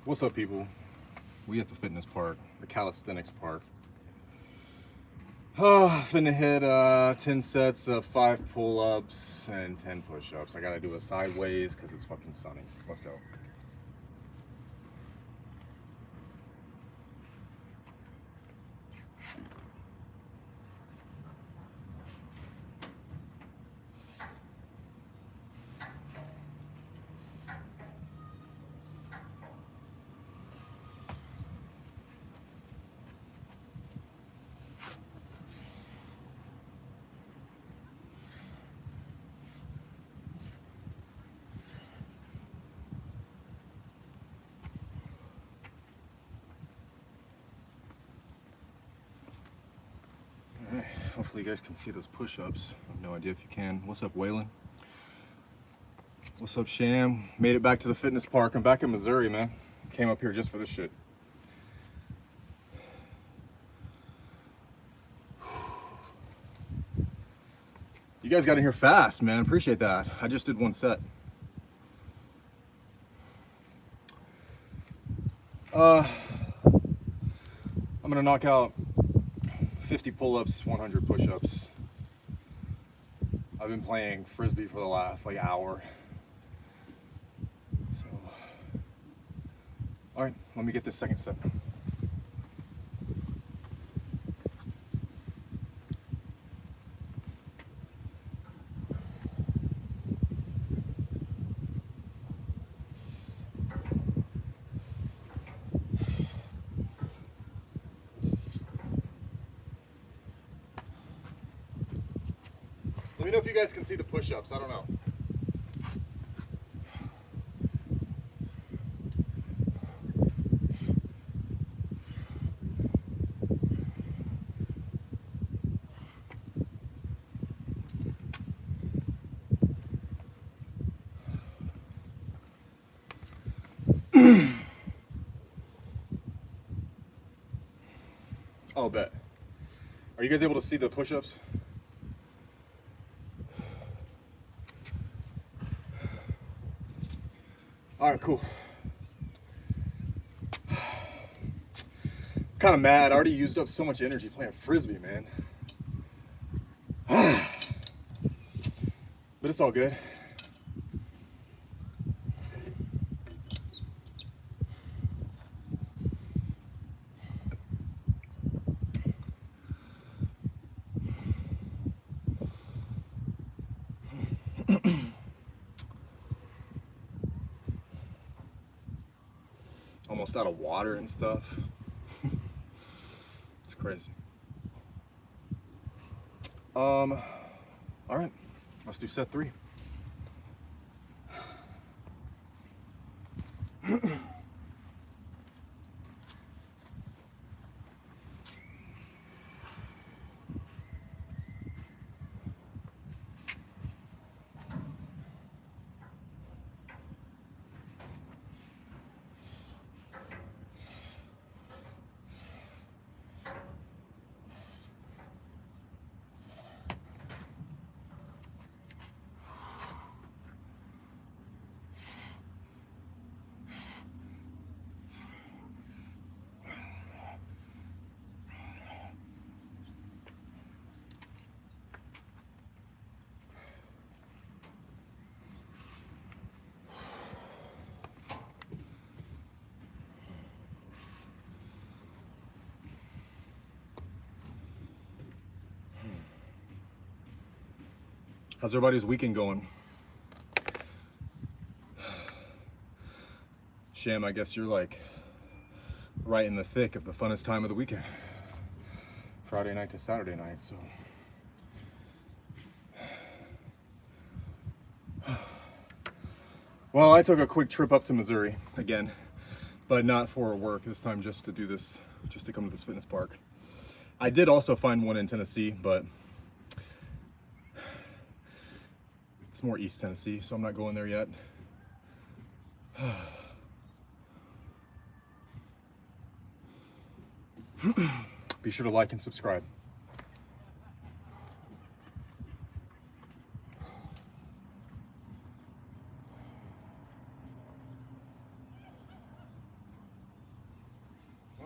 What's up, people? We at the fitness park, the Calisthenics park. Finna hit 10 sets of 5 pull-ups and 10 push-ups. I gotta do it sideways because it's fucking sunny. Let's go. Alright, hopefully you guys can see those push-ups. I have no idea if you can. What's up, Waylon? What's up, Sham? Made it back to the fitness park. I'm back in Missouri, man. Came up here just for this shit. You guys got in here fast, man. Appreciate that. I just did 1 set. I'm gonna knock out 50 pull-ups, 100 push-ups. I've been playing Frisbee for the last hour. So, all right, let me get this second set. Let me know if you guys can see the push-ups. I don't know. I'll bet. Are you guys able to see the push-ups? All right, cool. Kind of mad. I already used up so much energy playing Frisbee, man. But it's all good. Almost out of water and stuff. It's crazy. All right, let's do set 3. How's everybody's weekend going? Sham, I guess you're right in the thick of the funnest time of the weekend. Friday night to Saturday night, so. Well, I took a quick trip up to Missouri again, but not for work this time, just to do this, just to come to this fitness park. I did also find one in Tennessee, but it's more East Tennessee, so I'm not going there yet. Be sure to like and subscribe.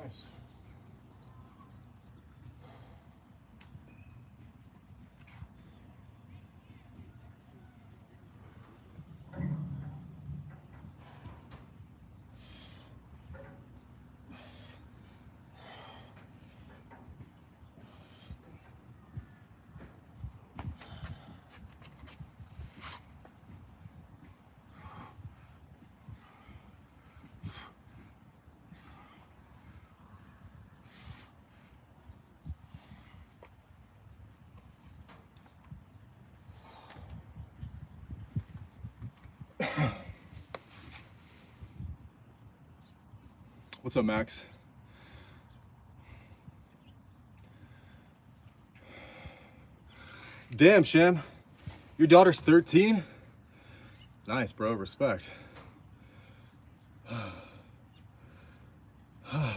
Nice. What's up, Max? Damn, Shem. Your daughter's 13? Nice, bro. Respect.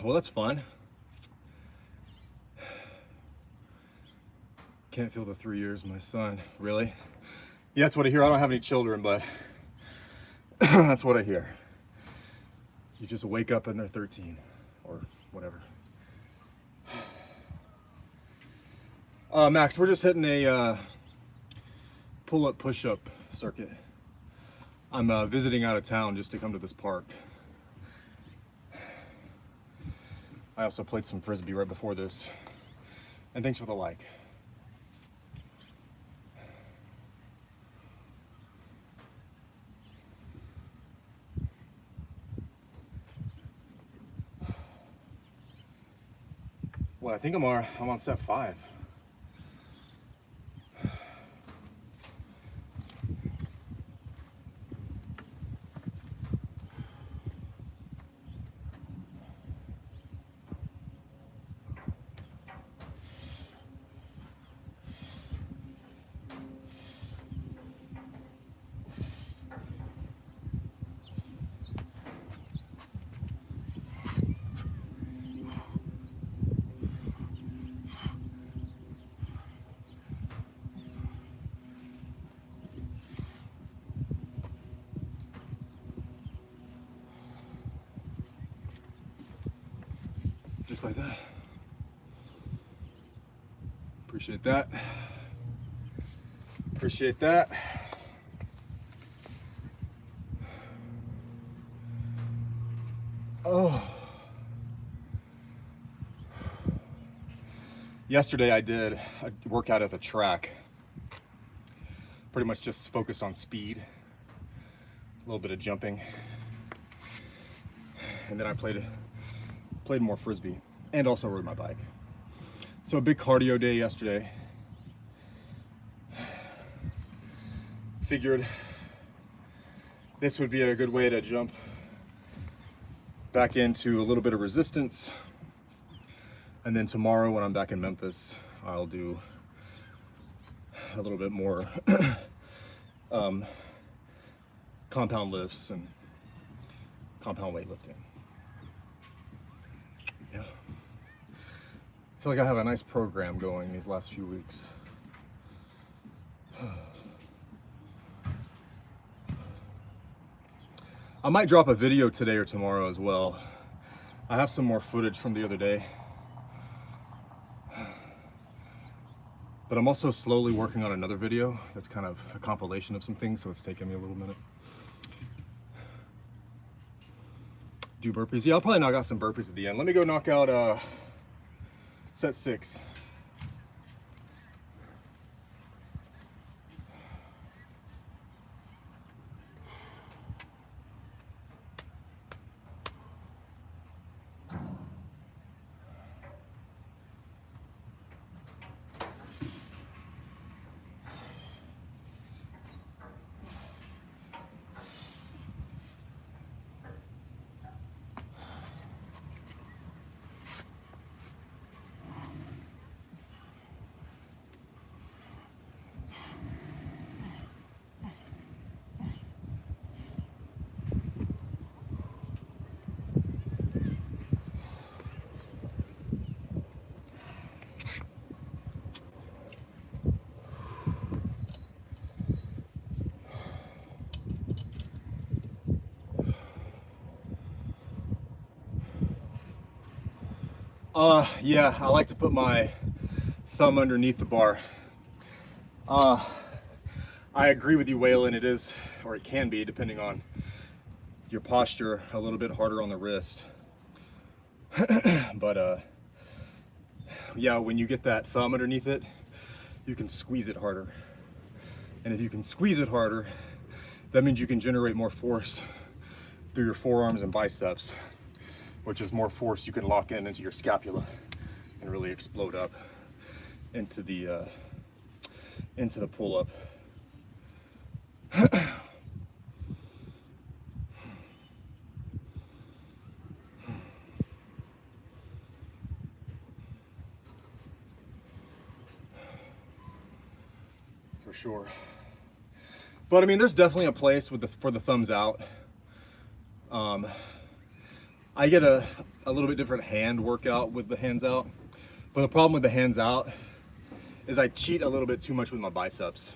Well, that's fun. Can't feel the 3 years, my son. Really? Yeah, that's what I hear. I don't have any children, but that's what I hear. You just wake up and they're 13 or whatever. Max, we're just hitting a pull-up, push-up circuit. I'm visiting out of town just to come to this park. I also played some Frisbee right before this. And thanks for the like. Well, I think I'm on step 5. Just like that. Appreciate that. Appreciate that. Oh. Yesterday I did a workout at the track. Pretty much just focused on speed, a little bit of jumping, and then I played more Frisbee and also rode my bike. So a big cardio day yesterday. Figured this would be a good way to jump back into a little bit of resistance. And then tomorrow when I'm back in Memphis, I'll do a little bit more compound lifts and compound weightlifting. Yeah. I feel like I have a nice program going these last few weeks. I might drop a video today or tomorrow as well. I have some more footage from the other day. But I'm also slowly working on another video that's kind of a compilation of some things, so it's taking me a little minute. Do burpees? Yeah, I'll probably knock out some burpees at the end. Let me go knock out set 6. Yeah, I like to put my thumb underneath the bar. I agree with you, Waylon. It is, or it can be, depending on your posture, a little bit harder on the wrist. But yeah, when you get that thumb underneath it, you can squeeze it harder. And if you can squeeze it harder, that means you can generate more force through your forearms and biceps, which is more force you can lock in into your scapula and really explode up into the pull-up. For sure. But I mean, there's definitely a place for the thumbs out. I get a little bit different hand workout with the hands out. But the problem with the hands out is I cheat a little bit too much with my biceps.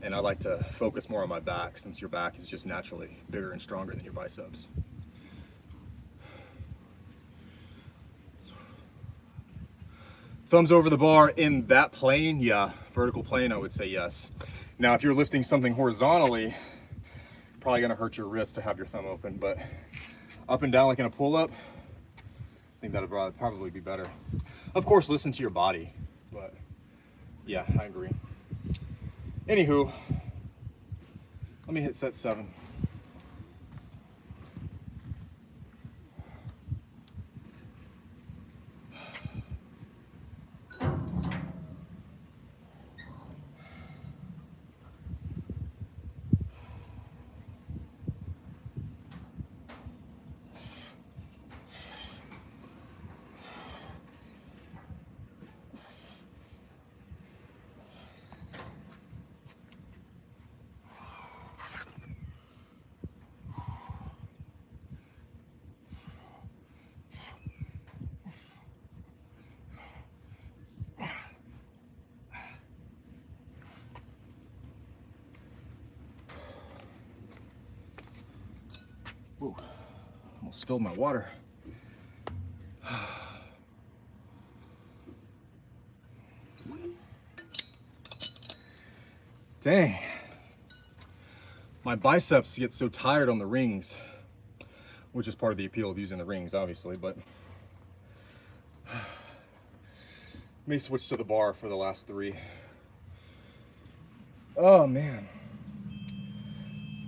And I like to focus more on my back, since your back is just naturally bigger and stronger than your biceps. Thumbs over the bar in that plane, yeah. Vertical plane, I would say yes. Now, if you're lifting something horizontally, probably gonna hurt your wrist to have your thumb open, but up and down like in a pull-up, I think that'd probably be better. Of course, listen to your body, but yeah, I agree. Anywho, let me hit set 7. Whoa, almost spilled my water. Dang. My biceps get so tired on the rings, which is part of the appeal of using the rings, obviously, but may switch to the bar for the last 3. Oh man.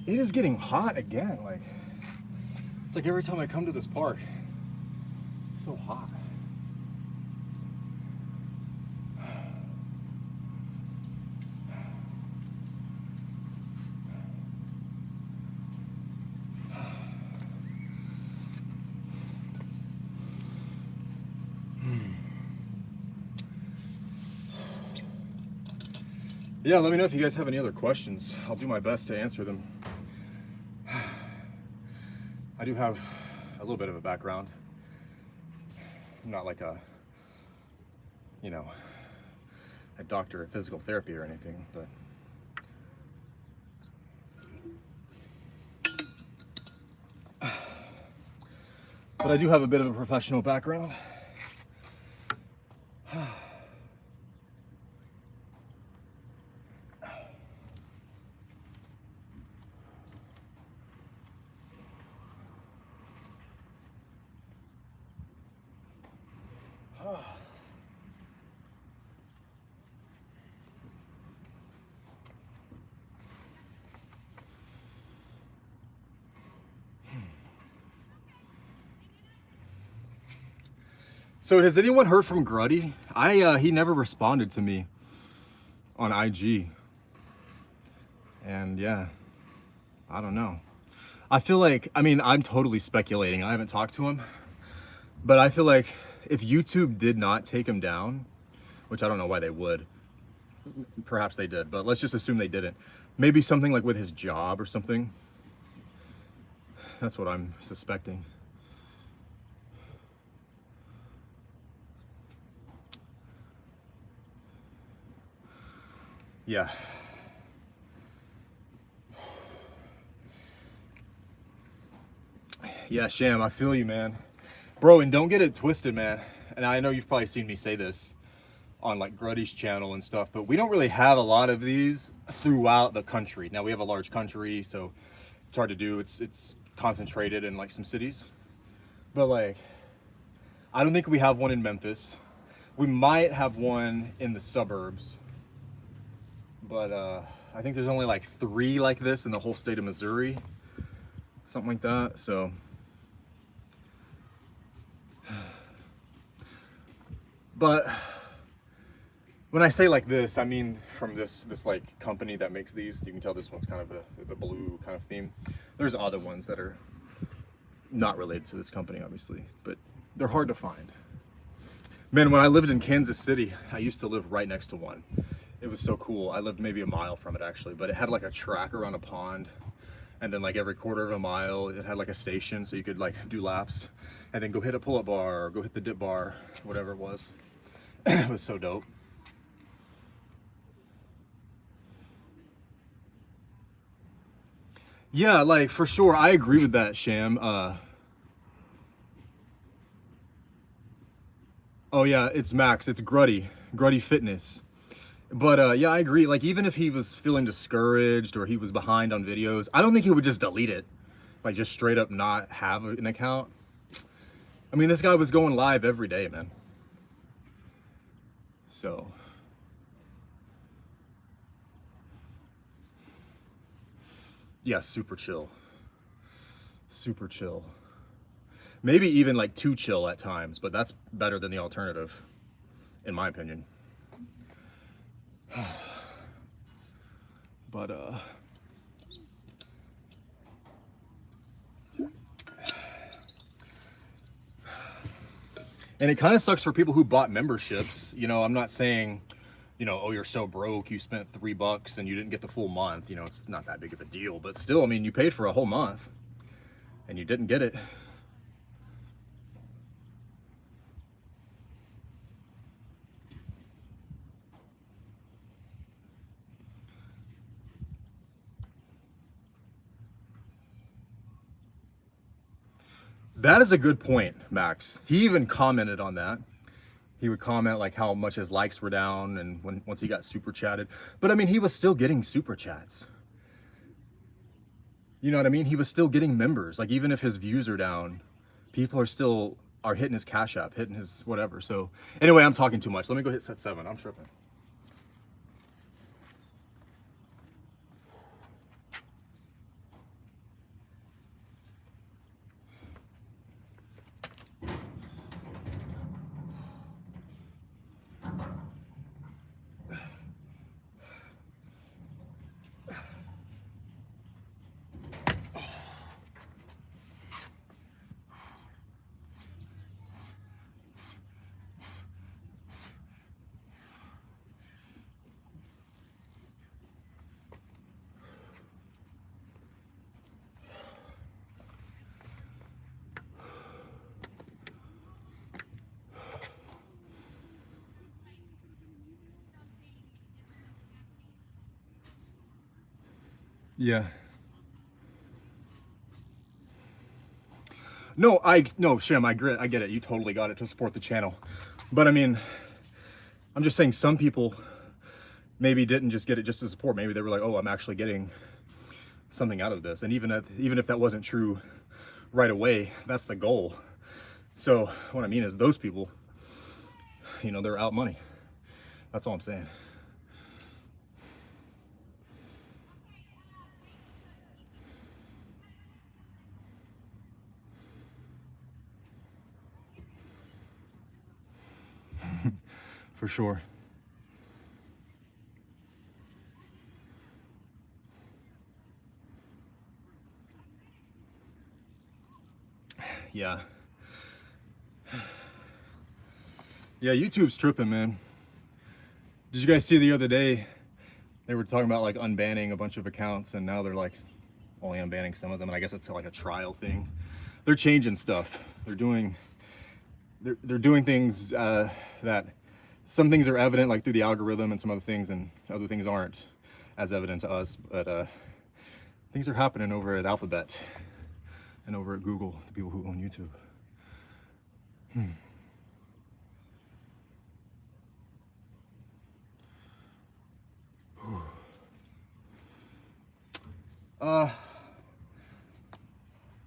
It is getting hot again. Like, it's like every time I come to this park, it's so hot. Yeah, let me know if you guys have any other questions. I'll do my best to answer them. I do have a little bit of a background. I'm not like a, you know, a doctor of physical therapy or anything, but I do have a bit of a professional background. So has anyone heard from Gruddy? He never responded to me on IG. And yeah, I don't know. I feel like, I mean, I'm totally speculating. I haven't talked to him, but I feel like if YouTube did not take him down, which I don't know why they would, perhaps they did, but let's just assume they didn't. Maybe something like with his job or something. That's what I'm suspecting. Yeah. Yeah, Sham, I feel you, man. Bro, and don't get it twisted, man. And I know you've probably seen me say this on like Gruddy's channel and stuff, but we don't really have a lot of these throughout the country. Now we have a large country, so it's hard to do. It's concentrated in like some cities. But like, I don't think we have one in Memphis. We might have one in the suburbs, but I think there's only like 3 like this in the whole state of Missouri, something like that. So but when I say like this, I mean from this like company that makes these. You can tell this one's kind of the blue kind of theme. There's other ones that are not related to this company, obviously, but they're hard to find. Man, when I lived in Kansas City, I used to live right next to one. It was so cool. I lived maybe a mile from it actually, but it had like a track around a pond, and then like every quarter of a mile it had like a station, so you could like do laps and then go hit a pull-up bar or go hit the dip bar, whatever it was. It was so dope. Yeah, like for sure, I agree with that, Sham. Oh yeah, it's Max. It's Gruddy Fitness. But yeah, I agree. Like even if he was feeling discouraged or he was behind on videos, I don't think he would just delete it, like just straight up not have an account. I mean, this guy was going live every day, man. So yeah, super chill. Super chill. Maybe even like too chill at times, but that's better than the alternative, in my opinion. But and it kind of sucks for people who bought memberships. You know, I'm not saying, you know, oh, you're so broke, you spent $3 and you didn't get the full month. You know, it's not that big of a deal, but still, I mean, you paid for a whole month and you didn't get it. That is a good point, Max. He even commented on that. He would comment like how much his likes were down and once he got super chatted. But I mean, he was still getting super chats. You know what I mean? He was still getting members. Like even if his views are down, people are hitting his Cash App, hitting his whatever. So anyway, I'm talking too much. Let me go hit set 7. I'm tripping. Yeah. No, Shem, I get it. You totally got it to support the channel. But I mean, I'm just saying some people maybe didn't just get it just to support. Maybe they were like, oh, I'm actually getting something out of this. And even if that wasn't true right away, that's the goal. So what I mean is those people, you know, they're out money. That's all I'm saying. For sure. Yeah. Yeah, YouTube's tripping, man. Did you guys see the other day, they were talking about like unbanning a bunch of accounts and now they're like only unbanning some of them. And I guess it's like a trial thing. They're changing stuff. They're doing things that some things are evident like through the algorithm and some other things, and other things aren't as evident to us. But things are happening over at Alphabet and over at Google, the people who own YouTube.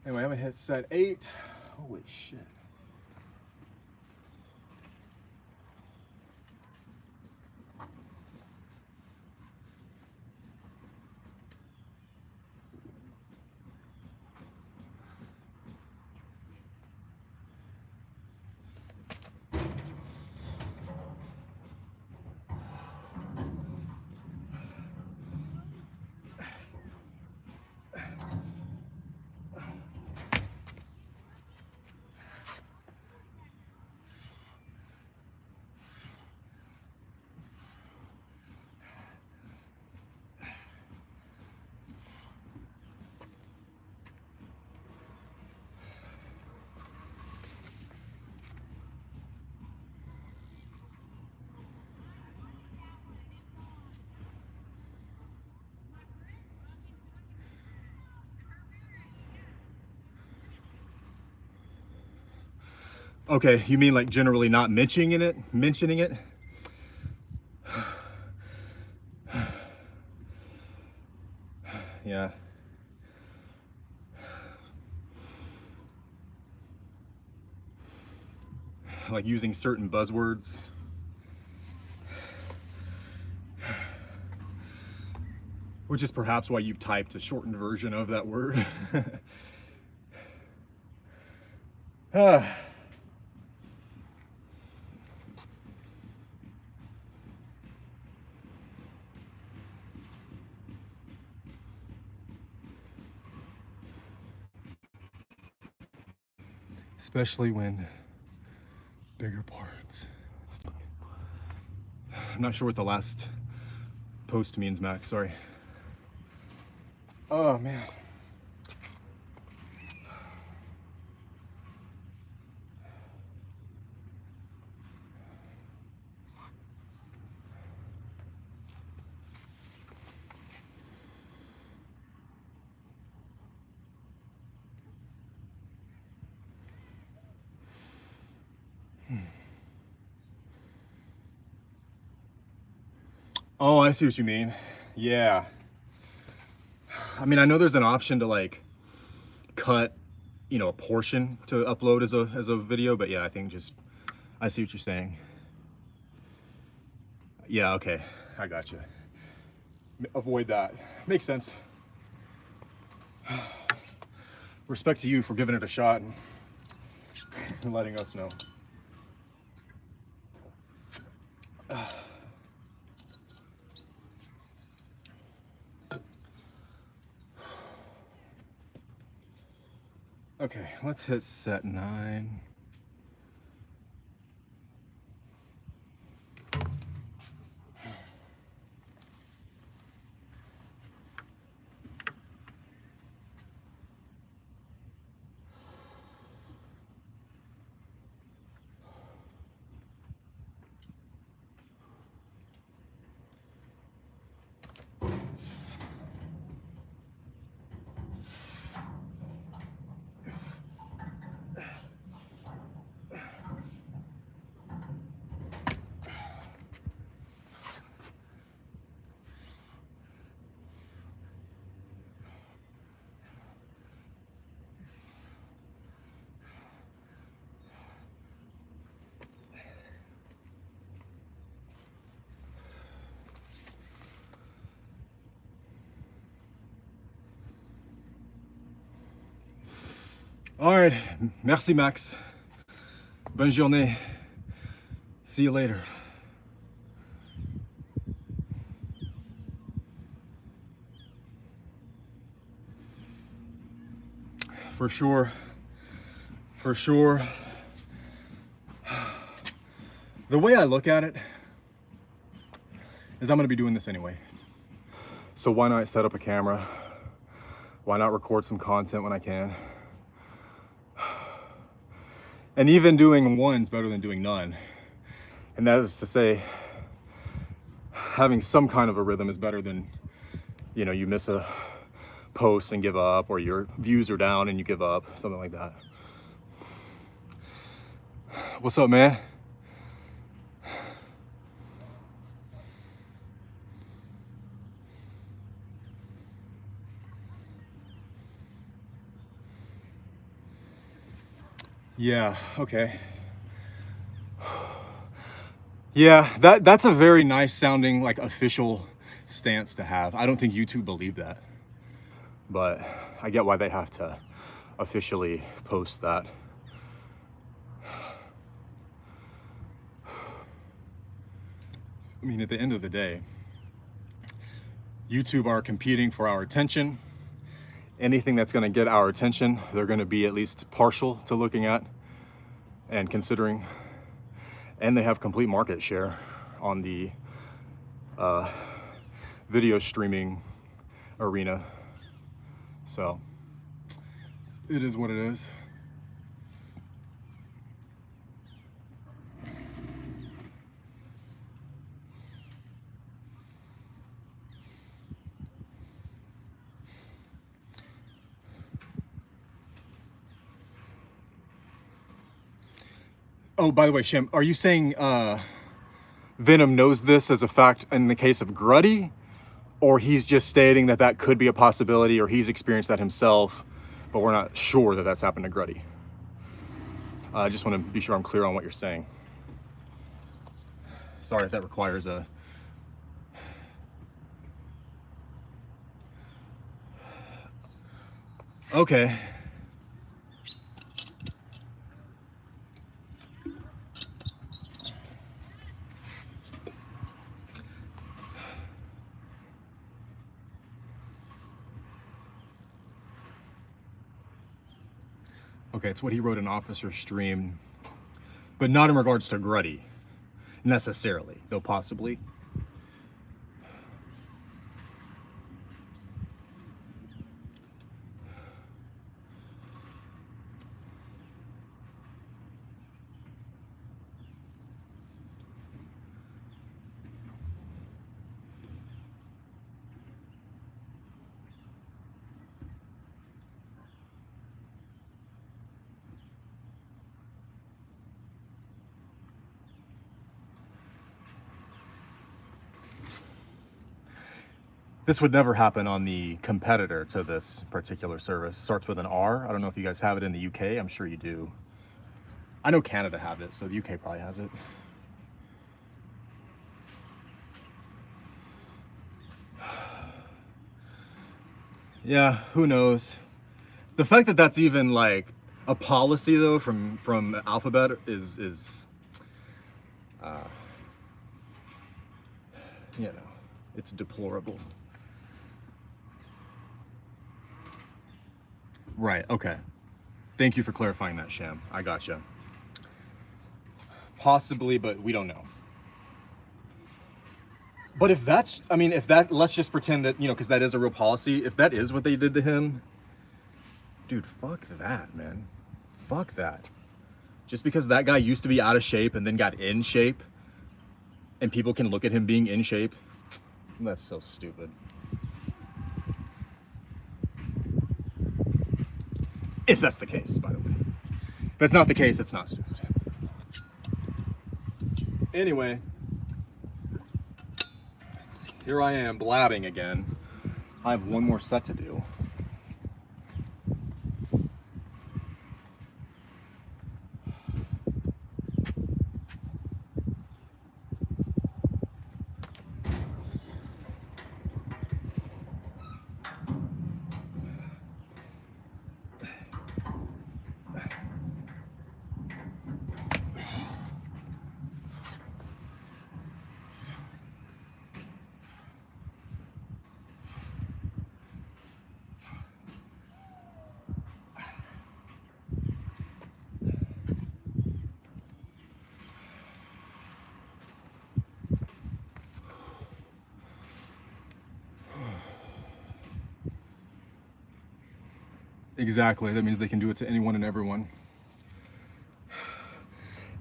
Anyway, I'm gonna hit set 8. Holy shit. Okay, you mean like generally not mentioning it? Yeah. Like using certain buzzwords. Which is perhaps why you typed a shortened version of that word. Especially when bigger parts. I'm not sure what the last post means, Max, sorry. Oh man. Oh, I see what you mean. Yeah. I mean, I know there's an option to like cut, you know, a portion to upload as a video, but yeah, I think just, I see what you're saying. Yeah, okay, I got you. Avoid that. Makes sense. Respect to you for giving it a shot and letting us know. Okay, let's hit set 9. All right, merci Max. Bonne journée. See you later. For sure. For sure. The way I look at it is I'm gonna be doing this anyway. So why not set up a camera? Why not record some content when I can? And even doing one's better than doing none. And that is to say, having some kind of a rhythm is better than, you know, you miss a post and give up, or your views are down and you give up, something like that. What's up, man? Yeah, okay. Yeah, that's a very nice sounding, like, official stance to have. I don't think YouTube believe that, but I get why they have to officially post that. I mean, at the end of the day, YouTube are competing for our attention. Anything that's going to get our attention, they're going to be at least partial to looking at and considering. And they have complete market share on the video streaming arena. So it is what it is. Oh, by the way, Shem, are you saying Venom knows this as a fact in the case of Gruddy? Or he's just stating that that could be a possibility, or he's experienced that himself, but we're not sure that that's happened to Gruddy? I just want to be sure I'm clear on what you're saying. Sorry if that requires a... Okay. Okay, it's what he wrote in Officer Stream, but not in regards to Gruddy, necessarily, though possibly. This would never happen on the competitor to this particular service. Starts with an R. I don't know if you guys have it in the UK. I'm sure you do. I know Canada have it, so the UK probably has it. Yeah, who knows? The fact that that's even like a policy though from Alphabet is you know, it's deplorable. Right, okay. Thank you for clarifying that, Sham. I gotcha. Possibly, but we don't know. But if that's, I mean, if that, let's just pretend that, you know, because that is a real policy. If that is what they did to him, dude, fuck that, man. Fuck that. Just because that guy used to be out of shape and then got in shape, and people can look at him being in shape, that's so stupid. If that's the case, by the way. If that's not the case, it's not stupid. Anyway, here I am blabbing again. I have one more set to do. Exactly, that means they can do it to anyone and everyone.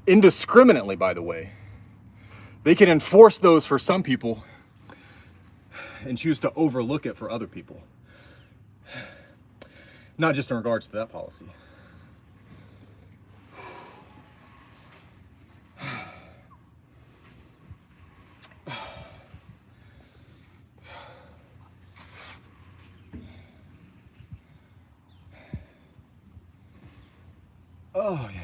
Indiscriminately, by the way. They can enforce those for some people and choose to overlook it for other people. Not just in regards to that policy. Oh, yeah.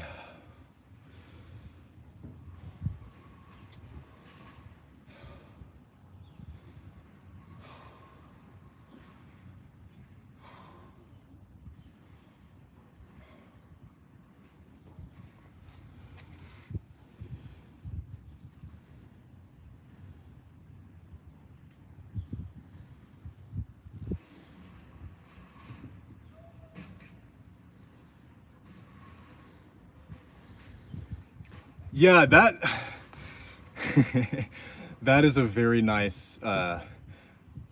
Yeah, that that is a very nice kind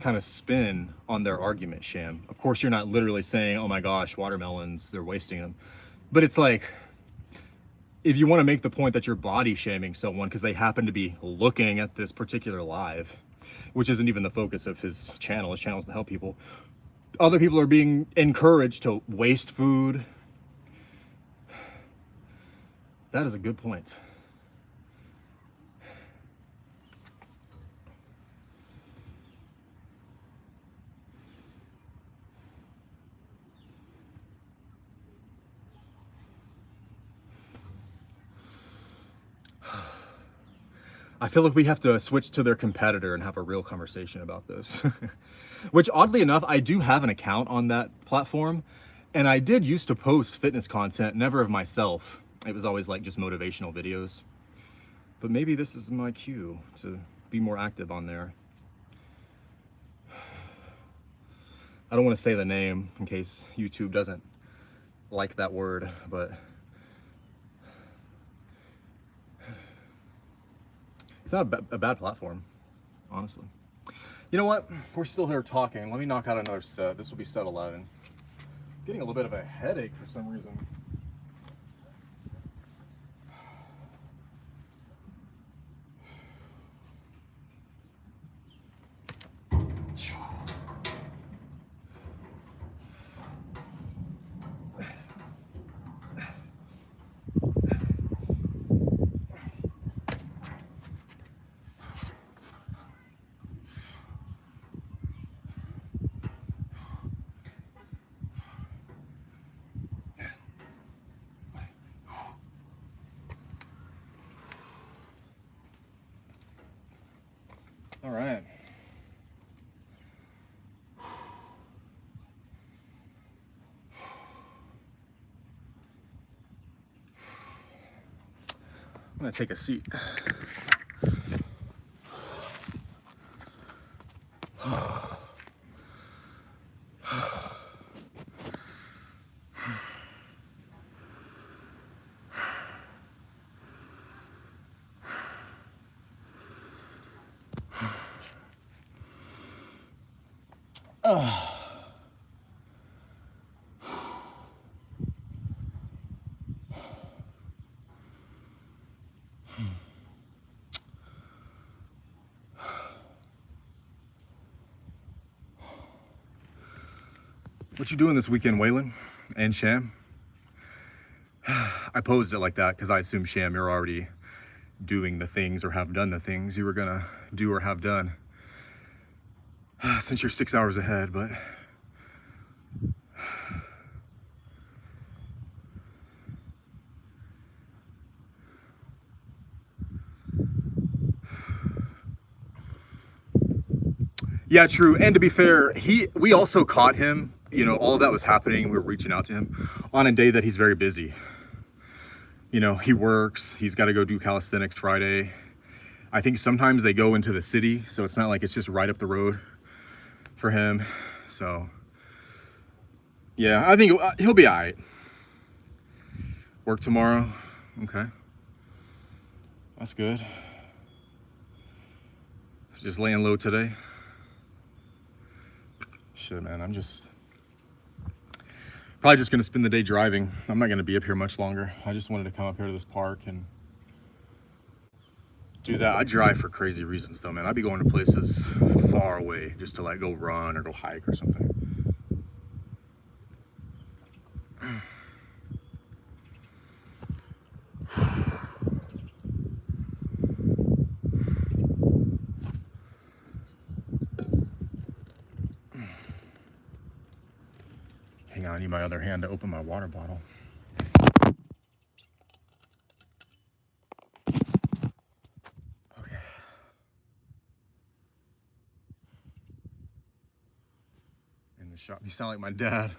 of spin on their argument, Sham. Of course, you're not literally saying, oh my gosh, watermelons, they're wasting them. But it's like, if you want to make the point that you're body shaming someone because they happen to be looking at this particular live, which isn't even the focus of his channel is to help people. Other people are being encouraged to waste food. That is a good point. I feel like we have to switch to their competitor and have a real conversation about this. Which, oddly enough, I do have an account on that platform, and I did used to post fitness content, never of myself. It was always like just motivational videos. But maybe this is my cue to be more active on there. I don't want to say the name in case YouTube doesn't like that word, but it's not a bad platform, honestly. You know what? We're still here talking. Let me knock out another set. This will be set 11. Getting a little bit of a headache for some reason. All right. I'm gonna take a seat. What you doing this weekend, Waylon and Sham? I posed it like that because I assume, Sham, you're already doing the things or have done the things you were gonna do or have done since you're 6 hours ahead, but yeah, true. And to be fair, we also caught him, you know, all of that was happening. We were reaching out to him on a day that he's very busy. You know, he works, he's got to go do calisthenics Friday. I think sometimes they go into the city, so it's not like it's just right up the road for him. So yeah, I think he'll be all right. Work tomorrow. Okay. That's good. Just laying low today. Shit, man, I'm just probably just gonna spend the day driving. I'm not gonna be up here much longer. I just wanted to come up here to this park and do that. I drive for crazy reasons though, man. I'd be going to places far away just to like go run or go hike or something. Hang on, I need my other hand to open my water bottle. shop. You sound like my dad.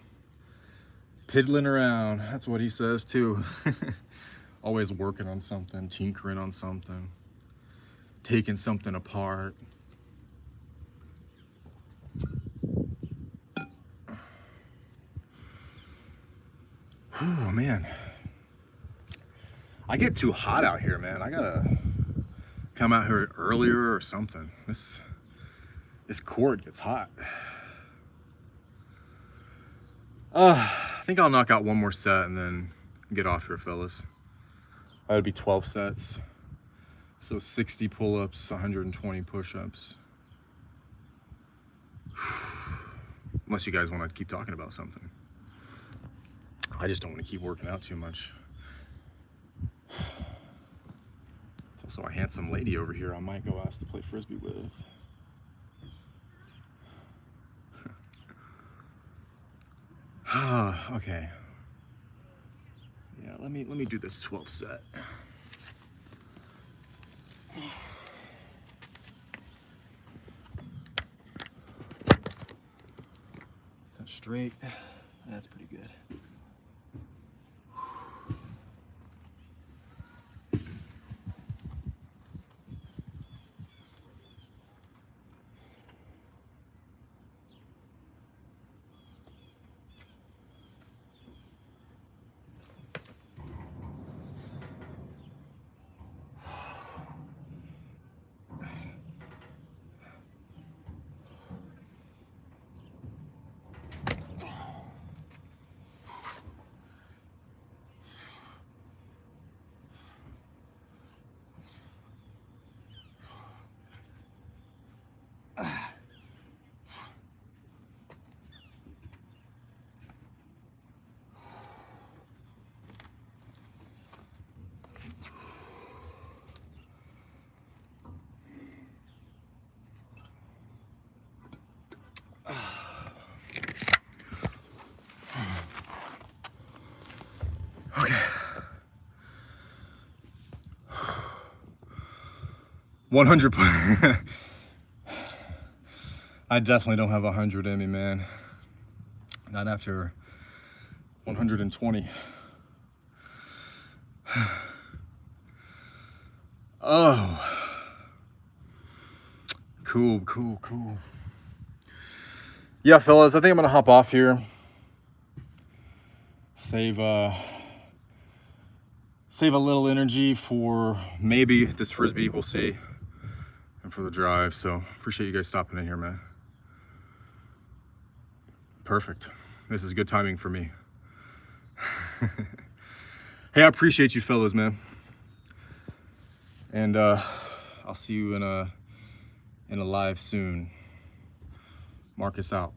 Piddling around. That's what he says too. Always working on something, tinkering on something, taking something apart. Oh man. I get too hot out here, man. I gotta come out here earlier or something. This court gets hot. I think I'll knock out one more set and then get off here, fellas. That would be 12 sets. So 60 pull-ups, 120 push-ups. Unless you guys want to keep talking about something. I just don't want to keep working out too much. There's also a handsome lady over here I might go ask to play Frisbee with. Okay. Yeah, let me do this 12th set. So straight. That's pretty good. Okay. 100. I definitely don't have 100 in me, man. Not after 120. Oh. Cool. Yeah, fellas, I think I'm gonna hop off here. Save a little energy for maybe this Frisbee, we'll see, and for the drive. So appreciate you guys stopping in here, man. Perfect. This is good timing for me. Hey, I appreciate you fellas, man. And I'll see you in a live soon. Marcus out.